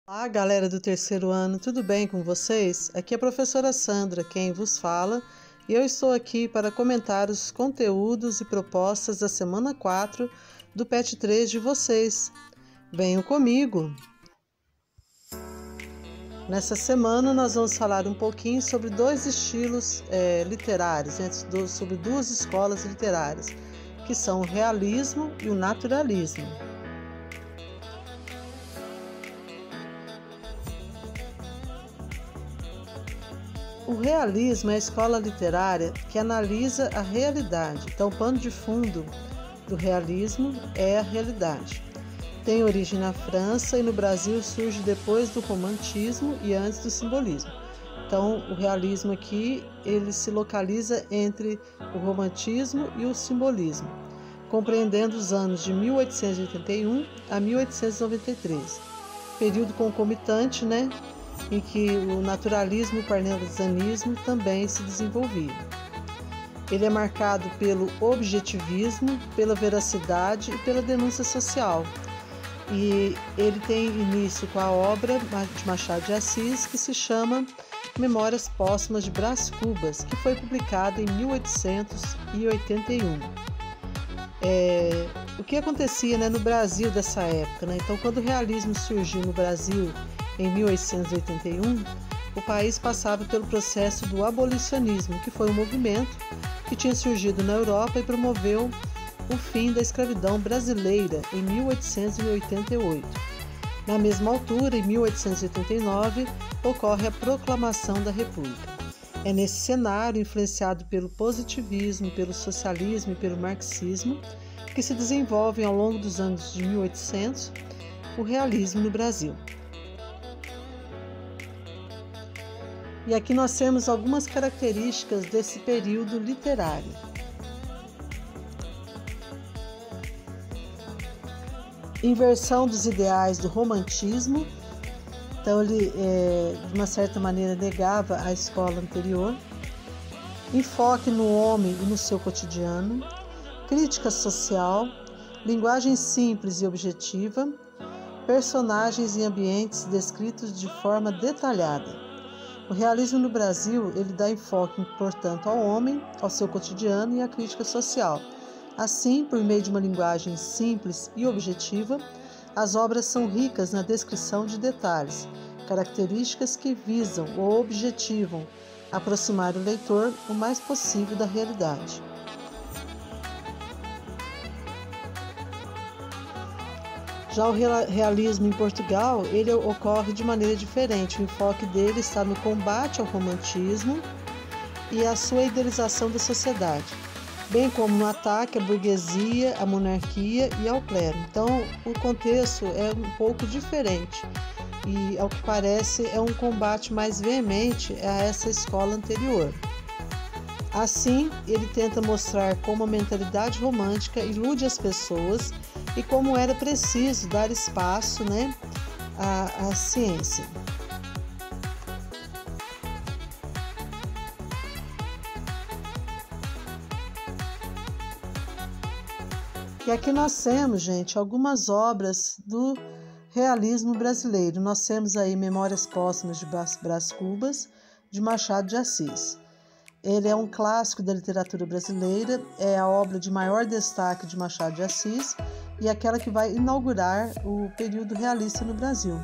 Olá, galera do terceiro ano, tudo bem com vocês? Aqui é a professora Sandra, quem vos fala, e eu estou aqui para comentar os conteúdos e propostas da semana 4 do PET 3 de vocês. Venham comigo! Nessa semana nós vamos falar um pouquinho sobre dois estilos literários, sobre duas escolas literárias, que são o realismo e o naturalismo. O realismo é a escola literária que analisa a realidade. Então, o pano de fundo do realismo é a realidade. Tem origem na França e no Brasil surge depois do romantismo e antes do simbolismo. Então, o realismo aqui, ele se localiza entre o romantismo e o simbolismo, compreendendo os anos de 1881 a 1893, período concomitante, em que o naturalismo e o parnasianismo também se desenvolviam. Ele é marcado pelo objetivismo, pela veracidade e pela denúncia social. E ele tem início com a obra de Machado de Assis, que se chama Memórias Póstumas de Brás Cubas, que foi publicada em 1881. O que acontecia no Brasil dessa época? Então, quando o realismo surgiu no Brasil em 1881, o país passava pelo processo do abolicionismo, que foi um movimento que tinha surgido na Europa e promoveu o fim da escravidão brasileira em 1888. Na mesma altura, em 1889, ocorre a Proclamação da República. É nesse cenário, influenciado pelo positivismo, pelo socialismo e pelo marxismo, que se desenvolvem ao longo dos anos de 1800 o realismo no Brasil. E aqui nós temos algumas características desse período literário. Inversão dos ideais do romantismo. Então ele, de uma certa maneira, negava a escola anterior. Enfoque no homem e no seu cotidiano. Crítica social. Linguagem simples e objetiva. Personagens e ambientes descritos de forma detalhada. O realismo no Brasil, ele dá enfoque, portanto, ao homem, ao seu cotidiano e à crítica social. Assim, por meio de uma linguagem simples e objetiva, as obras são ricas na descrição de detalhes, características que visam ou objetivam aproximar o leitor o mais possível da realidade. Já o realismo em Portugal, ele ocorre de maneira diferente. O enfoque dele está no combate ao romantismo e a sua idealização da sociedade, bem como no ataque à burguesia, à monarquia e ao clero. Então, o contexto é um pouco diferente e, ao que parece, é um combate mais veemente a essa escola anterior. Assim, ele tenta mostrar como a mentalidade romântica ilude as pessoas e como era preciso dar espaço à ciência. E aqui nós temos, gente, algumas obras do realismo brasileiro. Nós temos aí Memórias Póstumas de Brás Cubas, de Machado de Assis. Ele é um clássico da literatura brasileira, é a obra de maior destaque de Machado de Assis e aquela que vai inaugurar o período realista no Brasil.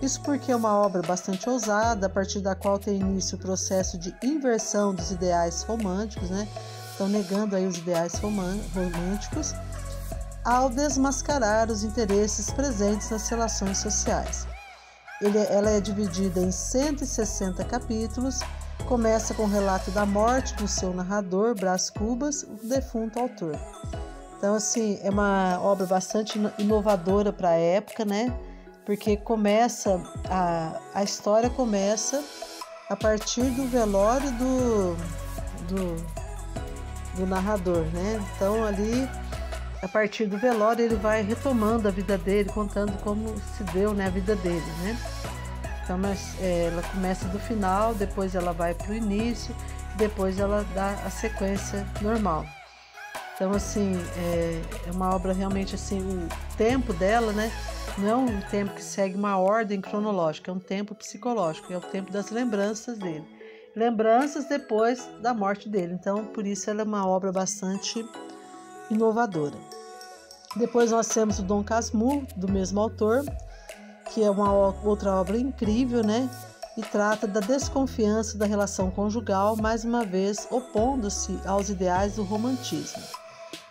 Isso porque é uma obra bastante ousada, a partir da qual tem início o processo de inversão dos ideais românticos, Então, negando aí os ideais românticos, ao desmascarar os interesses presentes nas relações sociais. Ela é dividida em 160 capítulos, começa com o relato da morte do seu narrador, Brás Cubas, o defunto autor. Então, assim, é uma obra bastante inovadora para a época, Porque a história começa a partir do velório do narrador, Então, ali, a partir do velório, ele vai retomando a vida dele, contando como se deu, a vida dele, Então, ela começa do final, depois ela vai para o início, depois ela dá a sequência normal. Então, assim, é uma obra realmente, assim, o tempo dela, não é um tempo que segue uma ordem cronológica, é um tempo psicológico, é o tempo das lembranças dele. Lembranças depois da morte dele, então por isso ela é uma obra bastante inovadora. Depois nós temos o Dom Casmurro, do mesmo autor, que é uma outra obra incrível, né? E trata da desconfiança da relação conjugal, mais uma vez opondo-se aos ideais do romantismo.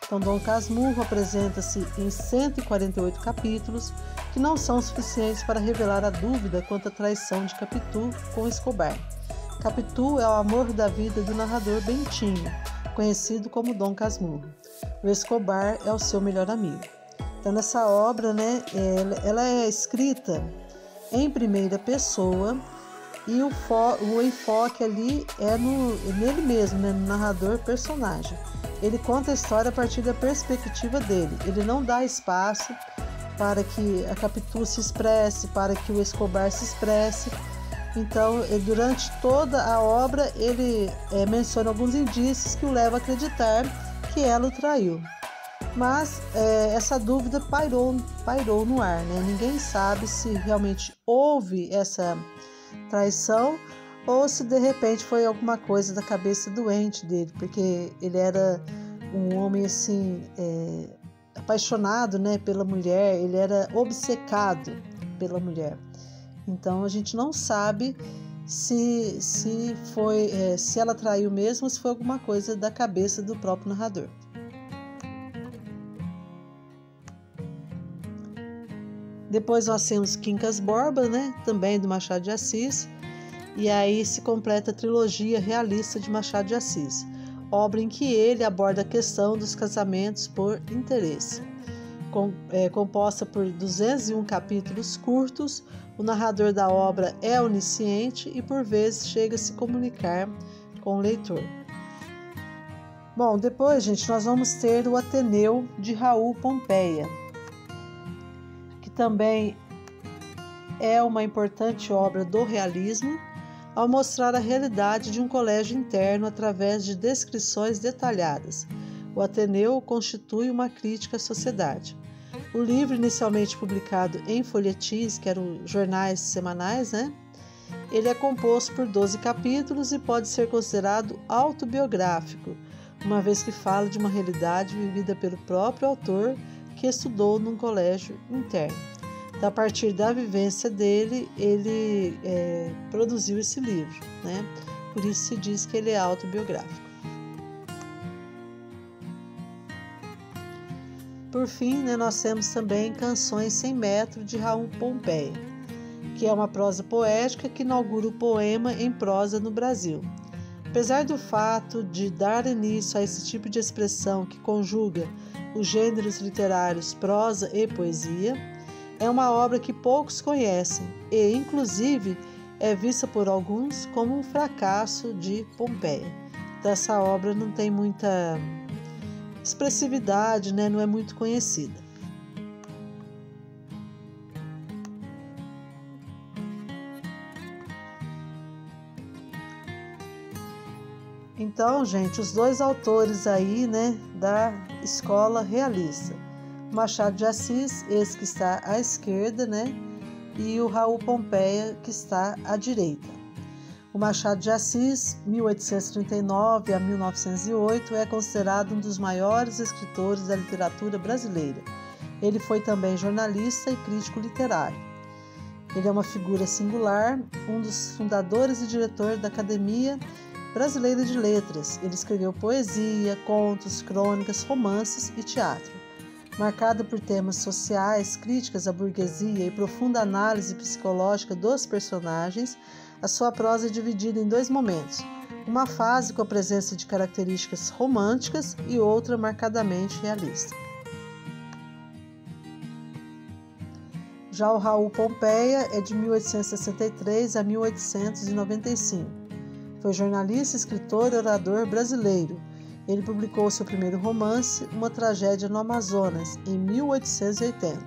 Então, Dom Casmurro apresenta-se em 148 capítulos, que não são suficientes para revelar a dúvida quanto à traição de Capitu com Escobar. Capitu é o amor da vida do narrador Bentinho, conhecido como Dom Casmurro. O Escobar é o seu melhor amigo. Então, nessa obra, né, ela é escrita em primeira pessoa e o enfoque ali é nele mesmo, né, no narrador personagem. Ele conta a história a partir da perspectiva dele. Ele não dá espaço para que a Capitu se expresse, para que o Escobar se expresse. Então, durante toda a obra, ele menciona alguns indícios que o levam a acreditar que ela o traiu. Mas essa dúvida pairou no ar, né? Ninguém sabe se realmente houve essa traição ou se de repente foi alguma coisa da cabeça doente dele, porque ele era um homem assim apaixonado, né, pela mulher, ele era obcecado pela mulher. Então a gente não sabe se ela traiu mesmo ou se foi alguma coisa da cabeça do próprio narrador. Depois nós temos Quincas Borba, né? Também do Machado de Assis, e aí se completa a trilogia realista de Machado de Assis, obra em que ele aborda a questão dos casamentos por interesse. Composta por 201 capítulos curtos, o narrador da obra é onisciente e por vezes chega a se comunicar com o leitor. Bom, depois, gente, nós vamos ter o Ateneu de Raul Pompeia, também é uma importante obra do realismo, ao mostrar a realidade de um colégio interno através de descrições detalhadas. O Ateneu constitui uma crítica à sociedade. O livro, inicialmente publicado em folhetins, que eram jornais semanais, né? Ele é composto por 12 capítulos e pode ser considerado autobiográfico, uma vez que fala de uma realidade vivida pelo próprio autor, que estudou num colégio interno. Então, a partir da vivência dele, ele produziu esse livro, né? Por isso se diz que ele é autobiográfico. Por fim, né, nós temos também Canções Sem Metro, de Raul Pompeia, que é uma prosa poética que inaugura o poema em prosa no Brasil. Apesar do fato de dar início a esse tipo de expressão que conjuga os gêneros literários prosa e poesia, é uma obra que poucos conhecem e, inclusive, é vista por alguns como um fracasso de Pompeia. Então, essa obra não tem muita expressividade, né? Não é muito conhecida. Então, gente, os dois autores aí, né, da escola realista, Machado de Assis, esse que está à esquerda, né, e o Raul Pompeia, que está à direita. O Machado de Assis, 1839 a 1908, é considerado um dos maiores escritores da literatura brasileira. Ele foi também jornalista e crítico literário. Ele é uma figura singular, um dos fundadores e diretores da Academia Brasileira de Letras. Ele escreveu poesia, contos, crônicas, romances e teatro. Marcado por temas sociais, críticas à burguesia e profunda análise psicológica dos personagens, a sua prosa é dividida em dois momentos: uma fase com a presença de características românticas e outra marcadamente realista. Já o Raul Pompeia é de 1863 a 1895. Foi jornalista, escritor e orador brasileiro. Ele publicou seu primeiro romance, Uma Tragédia no Amazonas, em 1880.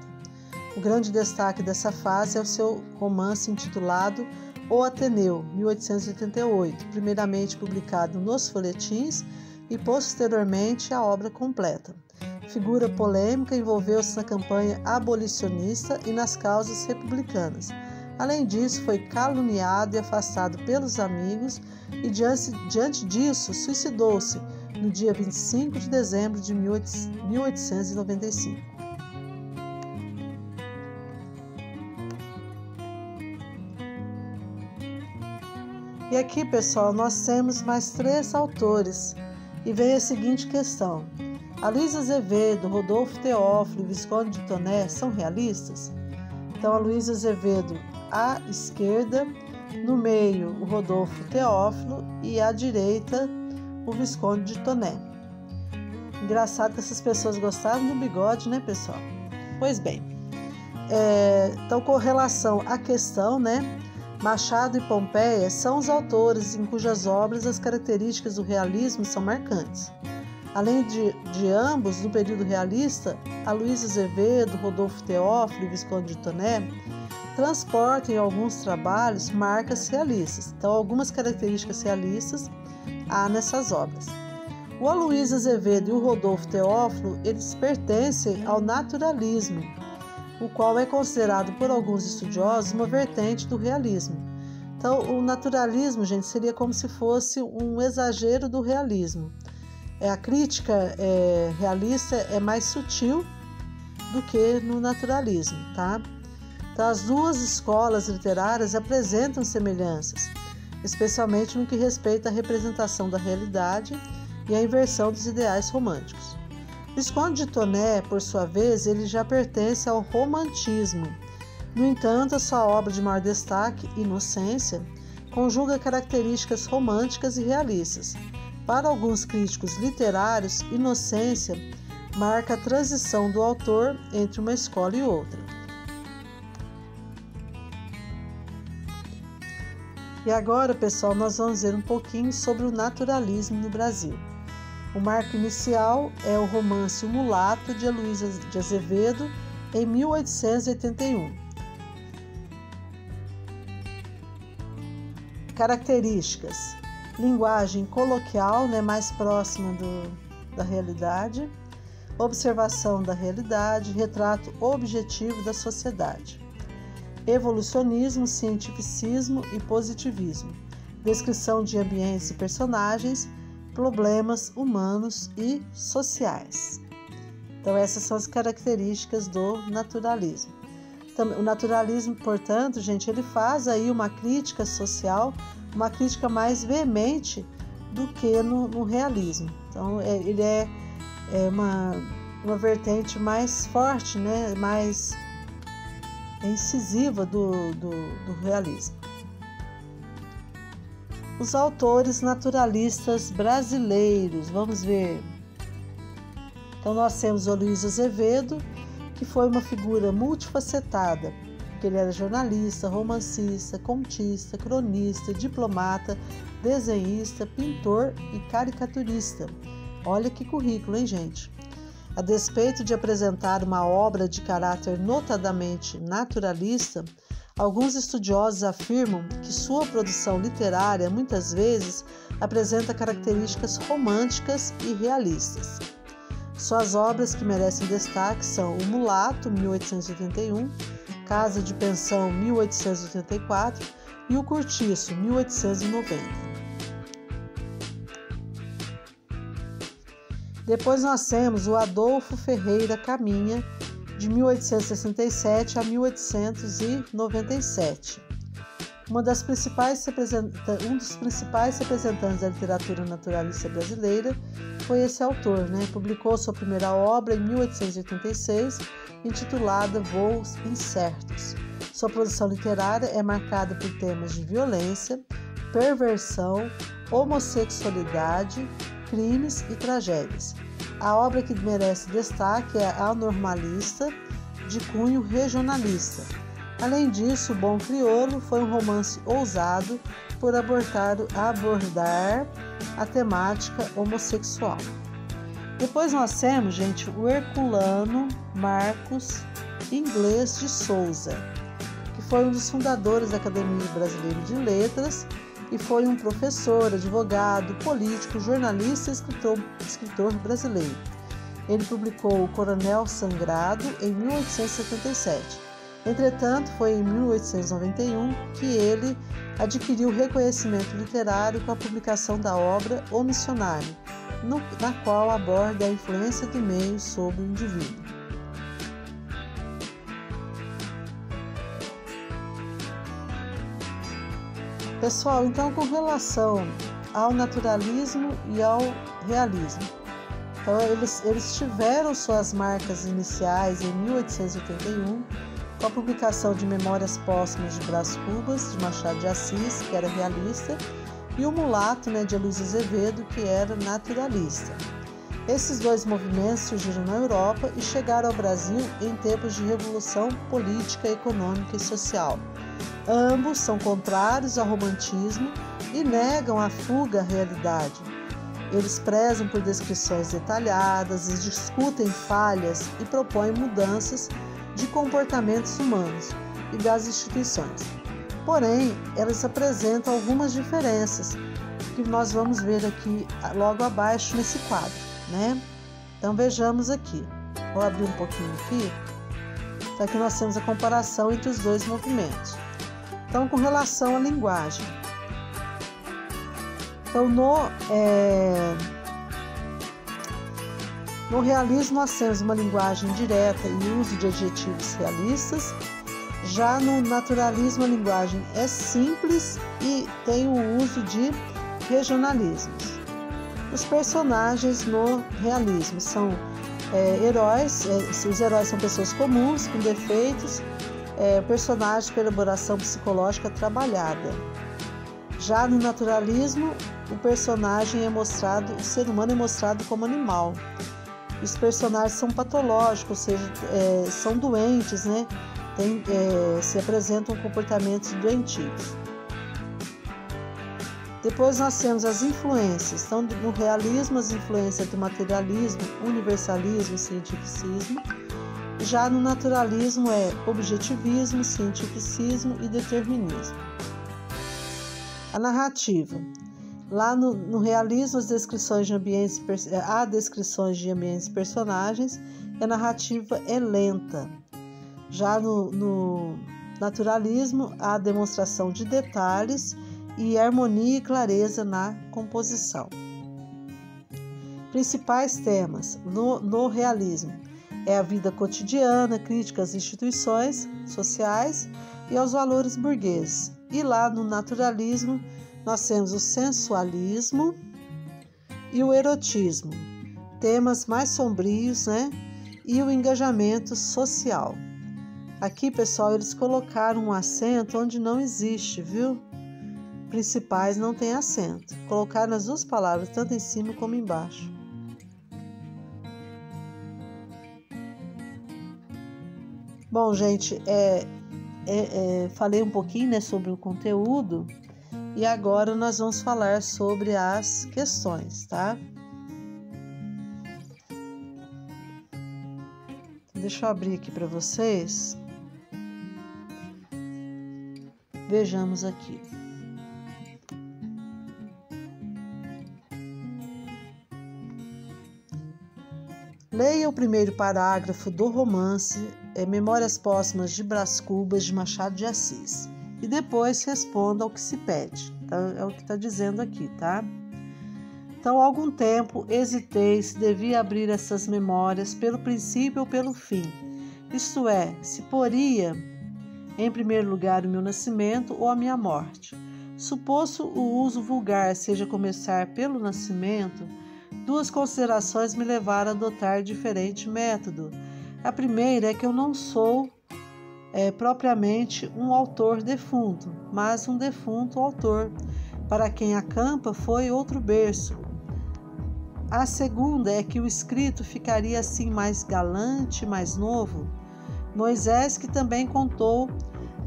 O grande destaque dessa fase é o seu romance intitulado O Ateneu, 1888, primeiramente publicado nos folhetins e posteriormente a obra completa. figura polêmica, envolveu-se na campanha abolicionista e nas causas republicanas. Além disso, foi caluniado e afastado pelos amigos e, diante disso, suicidou-se no dia 25 de dezembro de 1895. E aqui, pessoal, nós temos mais 3 autores e vem a seguinte questão: Aloysio Azevedo, Rodolfo Teófilo e Visconde de Toné são realistas? Então, Aloysio Azevedo à esquerda, no meio o Rodolfo Teófilo e à direita o Visconde de Toné. Engraçado que essas pessoas gostavam do bigode, né, pessoal? Pois bem, então, com relação à questão, né, Machado e Pompeia são os autores em cujas obras as características do realismo são marcantes. Além de ambos, no período realista, Aloysio Azevedo, Rodolfo Teófilo e Visconde de Toné transportam em alguns trabalhos marcas realistas. Então, algumas características realistas há nessas obras. O Aloysio Azevedo e o Rodolfo Teófilo, eles pertencem ao naturalismo, o qual é considerado por alguns estudiosos uma vertente do realismo. Então, o naturalismo, gente, seria como se fosse um exagero do realismo. A crítica realista é mais sutil do que no naturalismo, tá? Então, as duas escolas literárias apresentam semelhanças, especialmente no que respeita à representação da realidade e à inversão dos ideais românticos. Visconde de Toné, por sua vez, ele já pertence ao romantismo. No entanto, a sua obra de maior destaque, Inocência, conjuga características românticas e realistas. Para alguns críticos literários, Inocência marca a transição do autor entre uma escola e outra. E agora, pessoal, nós vamos ver um pouquinho sobre o naturalismo no Brasil. O marco inicial é o romance O Mulato, de Aloysio de Azevedo, em 1881. Características: linguagem coloquial, mais próxima da realidade, observação da realidade, retrato objetivo da sociedade. Evolucionismo, cientificismo e positivismo, descrição de ambientes e personagens, problemas humanos e sociais. Então, essas são as características do naturalismo. O naturalismo, portanto, gente, ele faz aí uma crítica social, uma crítica mais veemente do que no realismo. Então, ele é uma vertente mais forte, mais incisiva do realismo. Os autores naturalistas brasileiros, vamos ver. Então, nós temos o Aloysio Azevedo, que foi uma figura multifacetada, porque ele era jornalista, romancista, contista, cronista, diplomata, desenhista, pintor e caricaturista. Olha que currículo, hein, gente? A despeito de apresentar uma obra de caráter notadamente naturalista, alguns estudiosos afirmam que sua produção literária muitas vezes apresenta características românticas e realistas. Suas obras que merecem destaque são O Mulato, 1881, Casa de Pensão, 1884 e O Cortiço, 1890. Depois nós temos o Adolfo Ferreira Caminha, de 1867 a 1897. Um dos principais representantes da literatura naturalista brasileira foi esse autor, Publicou sua primeira obra em 1886, intitulada Voos Incertos. Sua produção literária é marcada por temas de violência, perversão, homossexualidade, crimes e tragédias. A obra que merece destaque é A Normalista, de cunho regionalista. Além disso, O Bom Crioulo foi um romance ousado por abordar a temática homossexual. Depois nós temos, gente, o Herculano Marcos Inglês de Souza, que foi um dos fundadores da Academia Brasileira de Letras e foi um professor, advogado, político, jornalista e escritor brasileiro. Ele publicou O Coronel Sangrado em 1877. Entretanto, foi em 1891 que ele adquiriu reconhecimento literário com a publicação da obra O Missionário, na qual aborda a influência do meio sobre o indivíduo. Pessoal, então, com relação ao naturalismo e ao realismo, então eles tiveram suas marcas iniciais em 1881, com a publicação de Memórias Póstumas de Brás Cubas, de Machado de Assis, que era realista, e O Mulato, de Eloísio Azevedo, que era naturalista. Esses dois movimentos surgiram na Europa e chegaram ao Brasil em tempos de revolução política, econômica e social. Ambos são contrários ao romantismo e negam a fuga à realidade. Eles prezam por descrições detalhadas, eles discutem falhas e propõem mudanças de comportamentos humanos e das instituições. Porém, elas apresentam algumas diferenças que nós vamos ver aqui logo abaixo nesse quadro, Então vejamos aqui. Vou abrir um pouquinho aqui. Então aqui nós temos a comparação entre os dois movimentos. Então, com relação à linguagem. Então, no realismo, nós temos uma linguagem direta e uso de adjetivos realistas. Já no naturalismo, a linguagem é simples e tem o uso de regionalismos. Os personagens no realismo são heróis, os heróis são pessoas comuns, com defeitos, personagens com elaboração psicológica trabalhada. Já no naturalismo, o ser humano é mostrado como animal. Os personagens são patológicos, ou seja, são doentes, se apresentam comportamentos doentios. Depois nós temos as influências. Então, no realismo, as influências do materialismo, universalismo, cientificismo. Já no naturalismo é objetivismo, cientificismo e determinismo. A narrativa. Lá no realismo, há descrições de ambientes e personagens, e a narrativa é lenta. Já no naturalismo, há demonstração de detalhes e harmonia e clareza na composição. Principais temas no realismo é a vida cotidiana, crítica às instituições sociais e aos valores burgueses. E lá no naturalismo, nós temos o sensualismo e o erotismo, temas mais sombrios, e o engajamento social. Aqui, pessoal, eles colocaram um acento onde não existe, viu? Principais não tem acento. Colocaram as duas palavras, tanto em cima como embaixo. Bom, gente, falei um pouquinho, sobre o conteúdo e agora nós vamos falar sobre as questões, tá? Deixa eu abrir aqui para vocês. Vejamos aqui. Leia o primeiro parágrafo do romance Memórias Póstumas de Brás Cubas, de Machado de Assis, e depois responda ao que se pede. Então, é o que está dizendo aqui, tá? Então, há algum tempo, hesitei se devia abrir essas memórias pelo princípio ou pelo fim, isto é, se poria em primeiro lugar o meu nascimento ou a minha morte. Suposto o uso vulgar seja começar pelo nascimento, duas considerações me levaram a adotar diferente método. A primeira é que eu não sou propriamente um autor defunto, mas um defunto autor, para quem a campa foi outro berço. A segunda é que o escrito ficaria assim mais galante, mais novo. Moisés, que também contou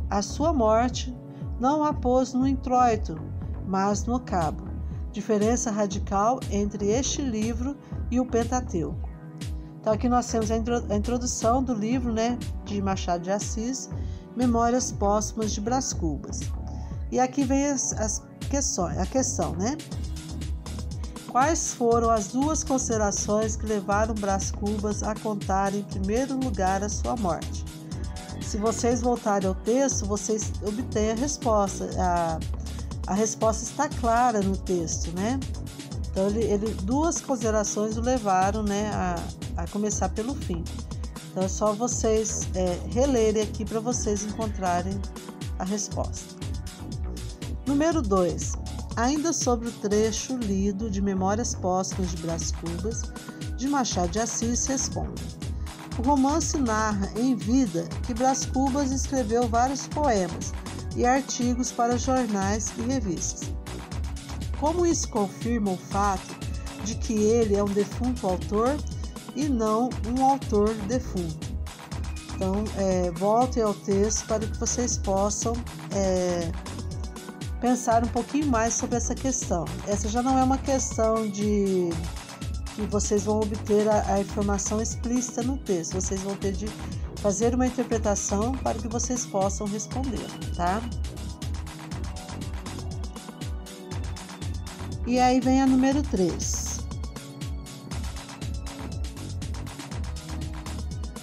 a sua morte, não a pôs no introito, mas no cabo. Diferença radical entre este livro e o Pentateuco. Então aqui nós temos a introdução do livro, de Machado de Assis, Memórias Póstumas de Brás Cubas. E aqui vem a questão, Quais foram as duas considerações que levaram Brás Cubas a contar em primeiro lugar a sua morte? Se vocês voltarem ao texto, vocês obtêm a resposta. A resposta está clara no texto, né? Então, duas considerações o levaram, né, a começar pelo fim. Então, é só vocês relerem aqui para vocês encontrarem a resposta. Número 2. Ainda sobre o trecho lido de Memórias Póstumas de Brás Cubas, de Machado de Assis, responde: o romance narra em vida que Brás Cubas escreveu vários poemas e artigos para jornais e revistas. Como isso confirma o fato de que ele é um defunto autor e não um autor defunto? Então, voltem ao texto para que vocês possam pensar um pouquinho mais sobre essa questão. Essa já não é uma questão de que vocês vão obter a informação explícita no texto. Vocês vão ter de fazer uma interpretação para que vocês possam responder, tá? E aí vem a número 3.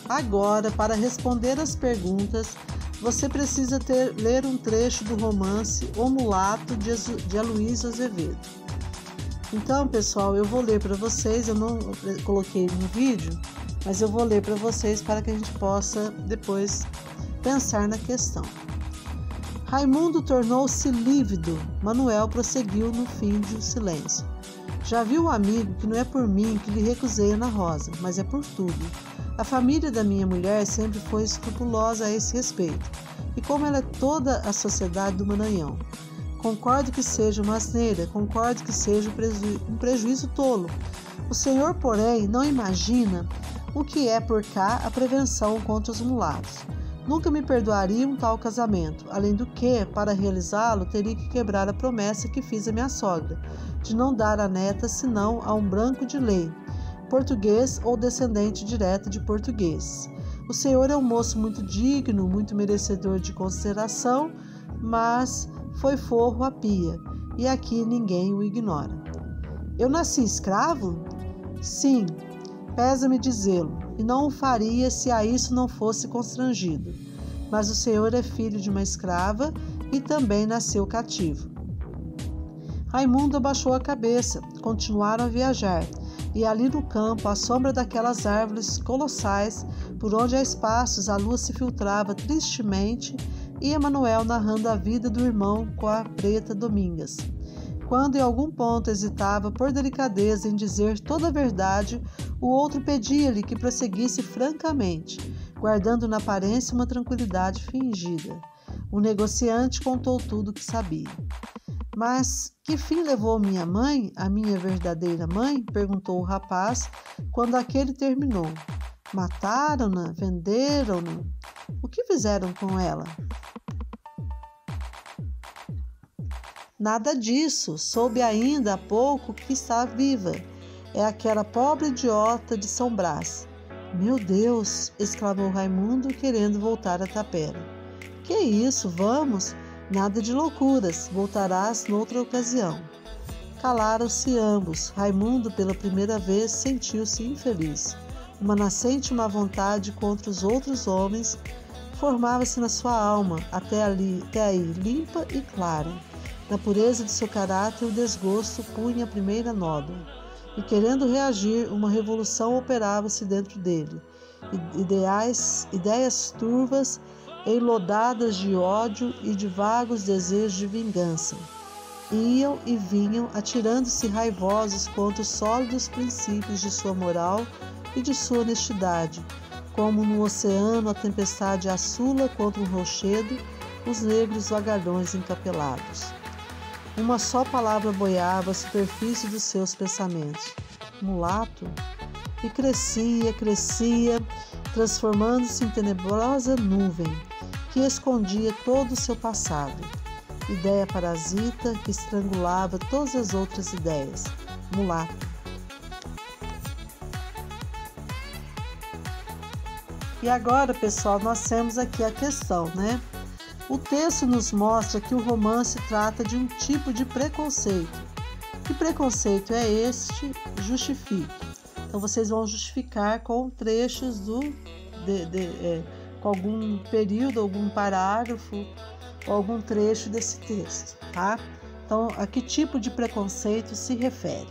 Agora, para responder as perguntas, você precisa ler um trecho do romance O Mulato, de Aloysio Azevedo. Então, pessoal, eu vou ler para vocês, eu não coloquei no vídeo, mas eu vou ler para vocês para que a gente possa depois pensar na questão. Raimundo tornou-se lívido. Manuel prosseguiu no fim de um silêncio. Já viu, amigo, que não é por mim que lhe recusei Ana Rosa, mas é por tudo. A família da minha mulher sempre foi escrupulosa a esse respeito, e como ela é toda a sociedade do Maranhão. Concordo que seja uma asneira, concordo que seja um prejuízo tolo. O senhor, porém, não imagina o que é por cá a prevenção contra os mulatos. Nunca me perdoaria um tal casamento, além do que, para realizá-lo, teria que quebrar a promessa que fiz à minha sogra, de não dar a neta senão a um branco de lei, português ou descendente direto de portugueses. O senhor é um moço muito digno, muito merecedor de consideração, mas foi forro à pia, e aqui ninguém o ignora. Eu nasci escravo? Sim, pesa-me dizê-lo, e não o faria se a isso não fosse constrangido. Mas o senhor é filho de uma escrava e também nasceu cativo. Raimundo abaixou a cabeça, continuaram a viajar, e ali no campo, à sombra daquelas árvores colossais, por onde há espaços a lua se filtrava tristemente, ia Manuel narrando a vida do irmão com a preta Domingas. Quando em algum ponto hesitava por delicadeza em dizer toda a verdade, o outro pedia-lhe que prosseguisse francamente, guardando na aparência uma tranquilidade fingida. O negociante contou tudo o que sabia. Mas que fim levou minha mãe, a minha verdadeira mãe? Perguntou o rapaz, quando aquele terminou. Mataram-na? Venderam-na? O que fizeram com ela? Nada disso. Soube ainda há pouco que está viva. É aquela pobre idiota de São Brás. Meu Deus! Exclamou Raimundo, querendo voltar à tapera. Que isso? Vamos! Nada de loucuras. Voltarás noutra ocasião. Calaram-se ambos. Raimundo, pela primeira vez, sentiu-se infeliz. Uma nascente má vontade contra os outros homens formava-se na sua alma, até aí limpa e clara. Na pureza de seu caráter, o desgosto punha a primeira nódoa, e querendo reagir, uma revolução operava-se dentro dele. Ideias turvas, enlodadas de ódio e de vagos desejos de vingança, iam e vinham, atirando-se raivosos contra os sólidos princípios de sua moral e de sua honestidade, como no oceano a tempestade açula contra um rochedo os negros vagalhões encapelados. Uma só palavra boiava à superfície dos seus pensamentos. Mulato? E crescia, transformando-se em tenebrosa nuvem, que escondia todo o seu passado. Ideia parasita que estrangulava todas as outras ideias. Mulato. E agora, pessoal, nós temos aqui a questão, né? O texto nos mostra que o romance trata de um tipo de preconceito. Que preconceito é este? Justifique. Então, vocês vão justificar com trechos com algum período, algum parágrafo, ou algum trecho desse texto, tá? Então, a que tipo de preconceito se refere?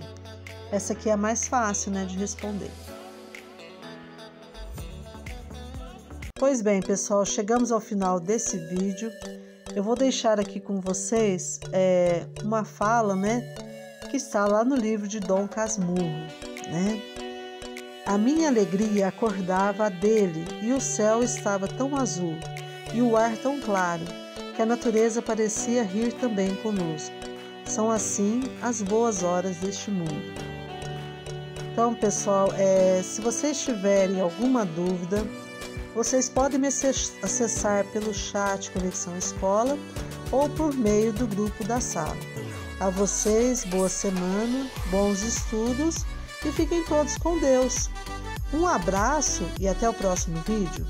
Essa aqui é a mais fácil, né, de responder. Pois bem, pessoal, chegamos ao final desse vídeo. Eu vou deixar aqui com vocês uma fala, né, que está lá no livro de Dom Casmurro, né? A minha alegria acordava a dele, e o céu estava tão azul, e o ar tão claro, que a natureza parecia rir também conosco. São assim as boas horas deste mundo. Então, pessoal, se vocês tiverem alguma dúvida, vocês podem me acessar pelo chat Conexão Escola ou por meio do grupo da sala. A vocês, boa semana, bons estudos e fiquem todos com Deus. Um abraço e até o próximo vídeo.